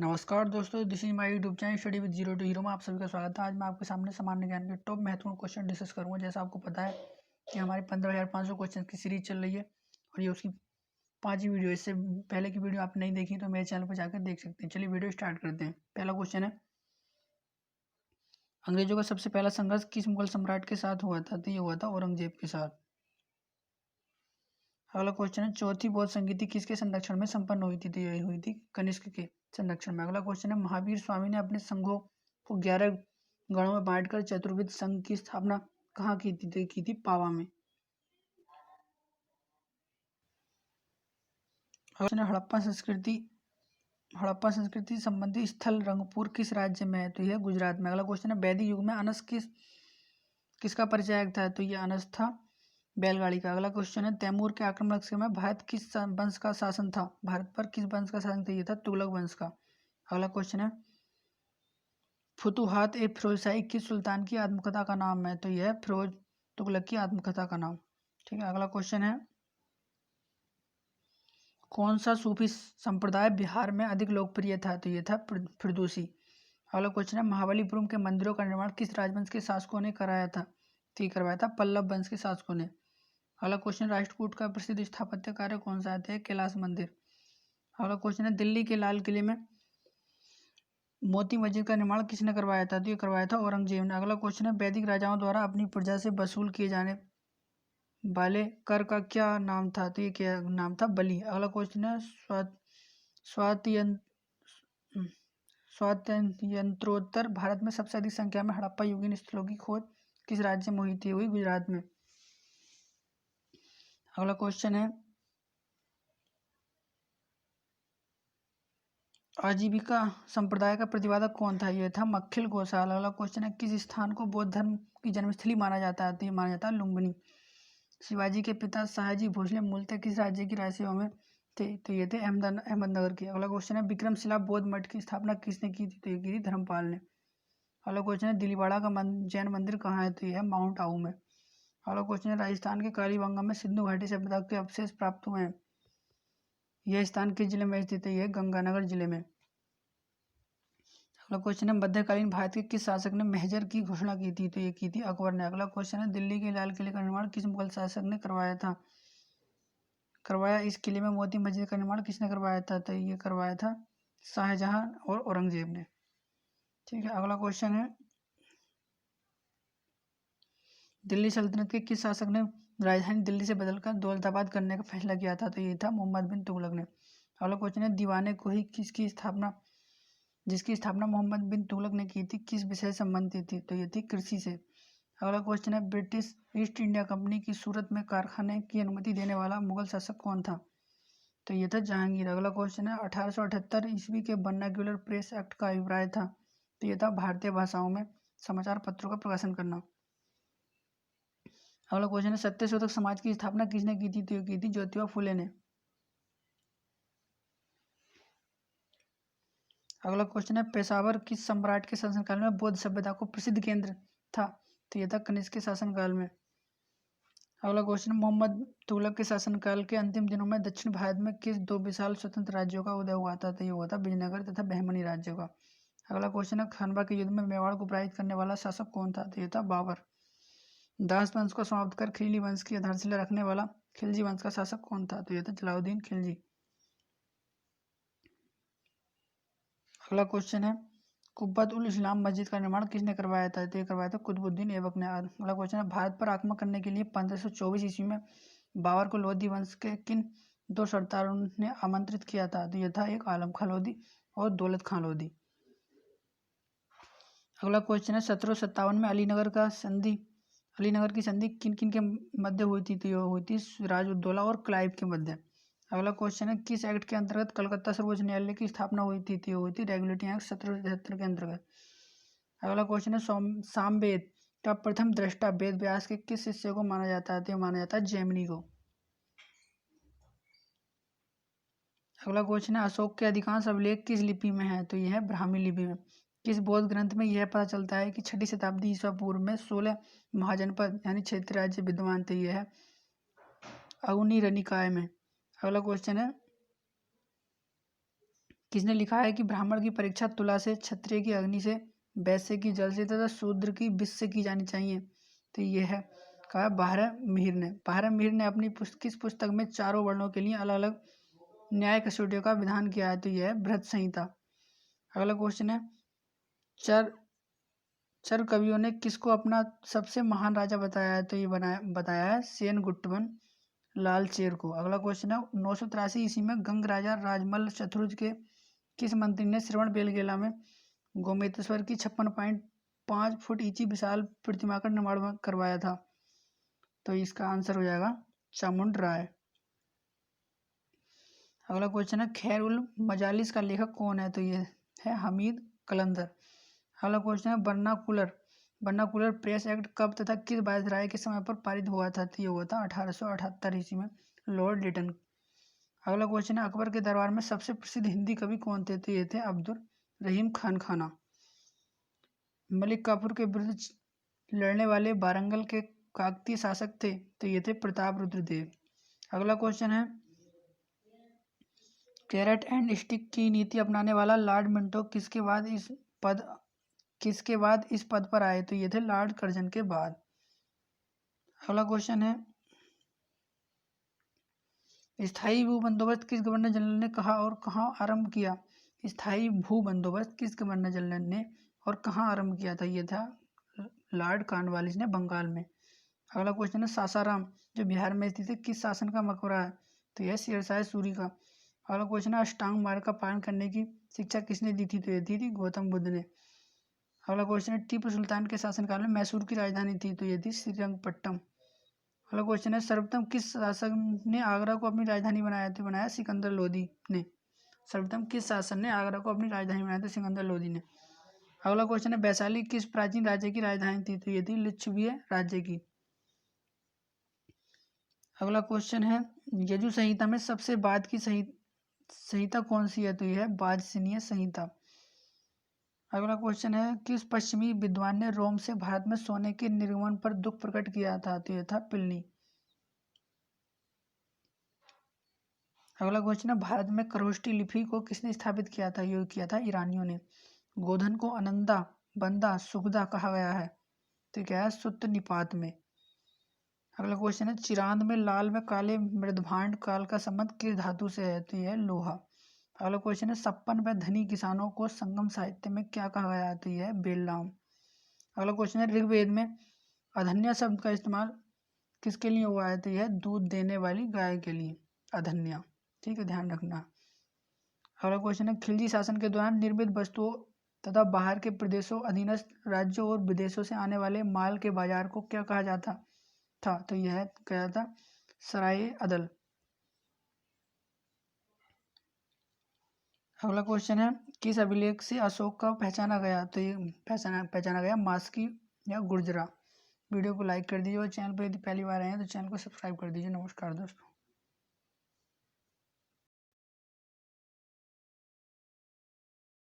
नमस्कार दोस्तों, this is my YouTube channel study with zero to hero में आप सभी का स्वागत है। आज मैं आपके सामने सामान्य ज्ञान के टॉप महत्वपूर्ण क्वेश्चन डिस्कस करूंगा। जैसा आपको पता है कि हमारी 15,500 क्वेश्चन की सीरीज चल रही है और ये उसकी 5वीं वीडियो। इससे पहले की वीडियो आप नहीं देखी तो मेरे चैनल पर जाकर देख सकते हैं। चलिए वीडियो स्टार्ट करते हैं। पहला क्वेश्चन है, अंग्रेजों का सबसे पहला संघर्ष किस मुगल सम्राट के साथ हुआ था? तो ये हुआ था औरंगजेब के साथ। अगला क्वेश्चन है, चौथी बौद्ध संगीति किसके संरक्षण में संपन्न हुई थी? तो यही हुई थी कनिष्क के संरक्षण में। अगला क्वेश्चन है, महावीर स्वामी ने अपने संघों को 11 गणों में बांटकर चतुर्विध संघ की स्थापना कहाँ की थी? तो की थी पावा में। क्वेश्चन है, हड़प्पा संस्कृति संबंधी स्थल रंगपुर किस राज्य में है? तो यह गुजरात में। अगला क्वेश्चन है, वैदिक युग में अनस किसका परिचायक था? तो यह अनस था बैलगाड़ी का। अगला क्वेश्चन है, तैमूर के आक्रमण के समय भारत किस वंश का शासन था? भारत पर किस वंश का शासन था? ये था तुगलक वंश का। अगला क्वेश्चन है, फुतुहात ए फिरोजशाही किस सुल्तान की आत्मकथा का नाम है? तो यह फिरोज तुगलक की आत्मकथा का नाम। ठीक है। अगला क्वेश्चन है, कौन सा सूफी संप्रदाय बिहार में अधिक लोकप्रिय था? तो यह था फिरदौसी। अगला क्वेश्चन है, महाबलीपुरम के मंदिरों का निर्माण किस राजवंश के शासकों ने कराया था? तो ये करवाया था पल्लव वंश के शासकों ने। अगला क्वेश्चन, राष्ट्रकूट का प्रसिद्ध स्थापत्य कार्य कौन सा है? कैलाश मंदिर। अगला क्वेश्चन है, दिल्ली के लाल किले में मोती मस्जिद का निर्माण किसने करवाया था? तो ये करवाया था औरंगजेब ने। अगला क्वेश्चन है, वैदिक राजाओं द्वारा अपनी प्रजा से वसूल किए जाने वाले कर का क्या नाम था? तो ये क्या नाम था? बलि। अगला क्वेश्चन है, स्वातंत्रोत्तर भारत में सबसे अधिक संख्या में हड़प्पा युगीन स्थलों की खोज किस राज्य में हुई थी? हुई गुजरात में। अगला क्वेश्चन है, आजीविका संप्रदाय का प्रतिपादक कौन था? यह था मक्खिल घोषाल। अगला क्वेश्चन है, किस स्थान को बौद्ध धर्म की जन्मस्थली माना जाता है? तो ये माना जाता है लुम्बिनी। शिवाजी के पिता शाहजी भोसले मूलतः किस राज्य की राजसेवा में थे? तो ये थे अहमदनगर के। अगला क्वेश्चन है, विक्रमशिला बौद्ध मठ की स्थापना किसने की थी? तो ये की थी धर्मपाल ने। अगला क्वेश्चन है, दिलीवाड़ा का जैन मंदिर कहाँ है? तो यह है माउंट आबू में। अगला क्वेश्चन है, राजस्थान के कालीबंगा में सिंधु घाटी सभ्यता के अवशेष प्राप्त हुए हैं। यह स्थान किस जिले में स्थित है? यह गंगानगर जिले में। अगला क्वेश्चन है, मध्यकालीन भारत के किस शासक ने महजर की घोषणा की थी? तो ये की थी अकबर ने। अगला क्वेश्चन है, दिल्ली के लाल किले का निर्माण किस मुगल शासक ने करवाया था? इस किले में मोती मस्जिद का निर्माण किसने करवाया था? तो ये करवाया था शाहजहां और औरंगजेब ने। ठीक है। अगला क्वेश्चन है, दिल्ली सल्तनत के किस शासक ने राजधानी दिल्ली से बदलकर दौलताबाद करने का फैसला किया था? तो ये था मोहम्मद बिन तुगलक ने। अगला क्वेश्चन है, दीवाने कोही जिसकी स्थापना मोहम्मद बिन तुगलक ने की थी किस विषय से संबंधित थी? तो ये थी कृषि से। अगला क्वेश्चन है, ब्रिटिश ईस्ट इंडिया कंपनी की सूरत में कारखाने की अनुमति देने वाला मुगल शासक कौन था? तो ये था जहांगीर। अगला क्वेश्चन है, 1878 ईस्वी के वर्नाक्युलर प्रेस एक्ट का अभिप्राय था? तो ये था भारतीय भाषाओं में समाचार पत्रों का प्रकाशन करना। अगला क्वेश्चन है, सत्यशोधक समाज की स्थापना किसने की थी? तो ये की थी ज्योतिबा फुले ने। अगला क्वेश्चन है, पेशावर किस सम्राट के शासनकाल में बौद्ध सभ्यता को प्रसिद्ध केंद्र था? तो यह था कनिष्क के शासनकाल में। अगला क्वेश्चन, मोहम्मद तुगलक के शासनकाल के अंतिम दिनों में दक्षिण भारत में किस दो विशाल स्वतंत्र राज्यों का उदय हुआ था? तो ये हुआ था विजयनगर तथा बहमनी राज्यों का। अगला क्वेश्चन है, खानवा के युद्ध में मेवाड़ को पराजित करने वाला शासक कौन था? तो ये था बाबर। दास वंश को समाप्त कर खिलजी वंश की आधारशिला रखने वाला खिलजी वंश का शासक कौन था? तो ये था जलालुद्दीन खिलजी। अगला क्वेश्चन है, कुब्बत उल इस्लाम मस्जिद का निर्माण किसने करवाया था? तो ये करवाया था कुतुबुद्दीन ऐबक ने। अगला क्वेश्चन है, भारत पर आक्रमण करने के लिए 1524 ईस्वी में बाबर को लोधी वंश के किन दो सरदारों ने आमंत्रित किया था? तो यह था एक आलम खां लोधी और दौलत खां लोधी। अगला क्वेश्चन है, 1757 में अलीनगर की संधि किन किन के मध्य हुई थी? तो यह हुई थी सिराजुद्दौला और क्लाइव के मध्य। अगला क्वेश्चन है, किस एक्ट के अंतर्गत कलकत्ता सर्वोच्च न्यायालय की स्थापना हुई थी? तो हुई थी रेगुलेटिंग एक्ट 1773 के अंतर्गत। अगला क्वेश्चन है, सामवेद का प्रथम दृष्टा वेद व्यास के किस शिष्य को माना जाता है? तो माना जाता है जैमिनी को। अगला क्वेश्चन है, अशोक के अधिकांश अभिलेख किस लिपि में है? तो यह है ब्राह्मी लिपि में। किस बौद्ध ग्रंथ में यह पता चलता है कि 6वीं शताब्दी ईसा पूर्व में 16 महाजनपद यानी क्षेत्रीय राज्य विद्यमान थे? यह है अगुनी निकाय में। अगला क्वेश्चन है, किसने लिखा है कि ब्राह्मण की परीक्षा तुला से, क्षत्रिय की अग्नि से, वैश्य की जल से तथा शूद्र की विष से की जानी चाहिए? तो ये है कहा बारह मिहिर ने। बारह मिहिर ने अपनी किस पुस्तक में चारों वर्णों के लिए अलग अलग न्याय कसौटियों का विधान किया है? तो यह है बृहत संहिता। अगला क्वेश्चन है, चर चर कवियों ने किसको अपना सबसे महान राजा बताया है? तो ये बताया है सेन गुट्टवन लालचेर को। अगला क्वेश्चन है, 983 ईस्वी में गंग राजा राजमल शत्रुज के किस मंत्री ने श्रवण बेलगोला में गोमेतेश्वर की 56.5 फुट ऊंची विशाल प्रतिमा का निर्माण करवाया था? तो इसका आंसर हो जाएगा चामुंड राय। अगला क्वेश्चन है, खैर उल मजालिस का लेखक कौन है? तो ये है हमीद कलंदर। अगला क्वेश्चन है, बर्नाकुलर प्रेस एक्ट कब तथा किस वायसराय के समय पर पारित हुआ था? तो ये हुआ था 1878 ईस्वी में लॉर्ड लिटन। अगला क्वेश्चन है, अकबर के दरबार में सबसे प्रसिद्ध हिंदी कवि कौन थे? तो ये थे अब्दुल रहीम खान खाना। मलिक काफूर के विरुद्ध लड़ने वाले वारंगल के काकतीय शासक थे? तो ये थे प्रताप रुद्रदेव। अगला क्वेश्चन है, कैरेट एंड स्टिक की नीति अपनाने वाला लॉर्ड मिंटो किसके बाद इस पद पर आए? तो ये थे लॉर्ड कर्जन के बाद। अगला क्वेश्चन है, स्थायी भू बंदोबस्त किस गवर्नर जनरल ने कहा और कहाँ आरंभ किया? स्थायी भू बंदोबस्त किस गवर्नर जनरल ने और कहाँ आरंभ किया था? ये था लॉर्ड कॉर्नवालिस ने बंगाल में। अगला क्वेश्चन है, सासाराम जो बिहार में स्थित है किस शासन का मकबरा है? तो यह शेरशाह सूरी का। अगला क्वेश्चन है, अष्टांग मार्ग का पालन करने की शिक्षा किसने दी थी? तो ये दी थी गौतम बुद्ध ने। अगला क्वेश्चन है, टीपू सुल्तान के शासनकाल में मैसूर की राजधानी थी? तो ये थी श्रीरंगपट्टम। अगला क्वेश्चन है, सर्वप्रथम किस शासक ने आगरा को अपनी राजधानी बनाया? तो बनाया सिकंदर लोदी ने। सर्वप्रथम किस शासक ने आगरा को अपनी राजधानी बनाया? तो सिकंदर लोदी ने। अगला क्वेश्चन है, वैशाली किस प्राचीन राज्य की राजधानी थी? तो ये थी लिच्छविय राज्य की। अगला क्वेश्चन है, यजु संहिता में सबसे बाद की संहिता कौन सी है? तो यह है वाजसनेयी संहिता। अगला क्वेश्चन है, किस पश्चिमी विद्वान ने रोम से भारत में सोने के निर्गमन पर दुख प्रकट किया था? तो यह था प्लिनी। अगला क्वेश्चन है, भारत में खरोष्ठी लिपि को किसने स्थापित किया था? ये किया था ईरानियों ने। गोधन को अनंदा, बंदा, सुखदा कहा गया है? तो क्या है सूत्र निपात में। अगला क्वेश्चन है, चिरांद में लाल में काले मृदभांड काल का संबंध किस धातु से है? तो यह है लोहा। अगला क्वेश्चन है, 56 व धनी किसानों को संगम साहित्य में क्या कहा गया है? तो यह है बेलराम। अगला क्वेश्चन है, ऋग्वेद में अधन्या शब्द का इस्तेमाल किसके लिए हुआ है? तो यह दूध देने वाली गाय के लिए अधन्या। ठीक है, ध्यान रखना। अगला क्वेश्चन है, खिलजी शासन के दौरान निर्मित वस्तुओं तथा बाहर के प्रदेशों, अधीनस्थ राज्यों और विदेशों से आने वाले माल के बाजार को क्या कहा जाता था? तो यह क्या था सराय अदल। अगला क्वेश्चन है, किस अभिलेख से अशोक का पहचाना गया? तो ये पहचाना गया मास्की या गुर्जरा। वीडियो को लाइक कर दीजिए और चैनल पर यदि पहली बार आए हैं तो चैनल को सब्सक्राइब कर दीजिए। नमस्कार दोस्तों।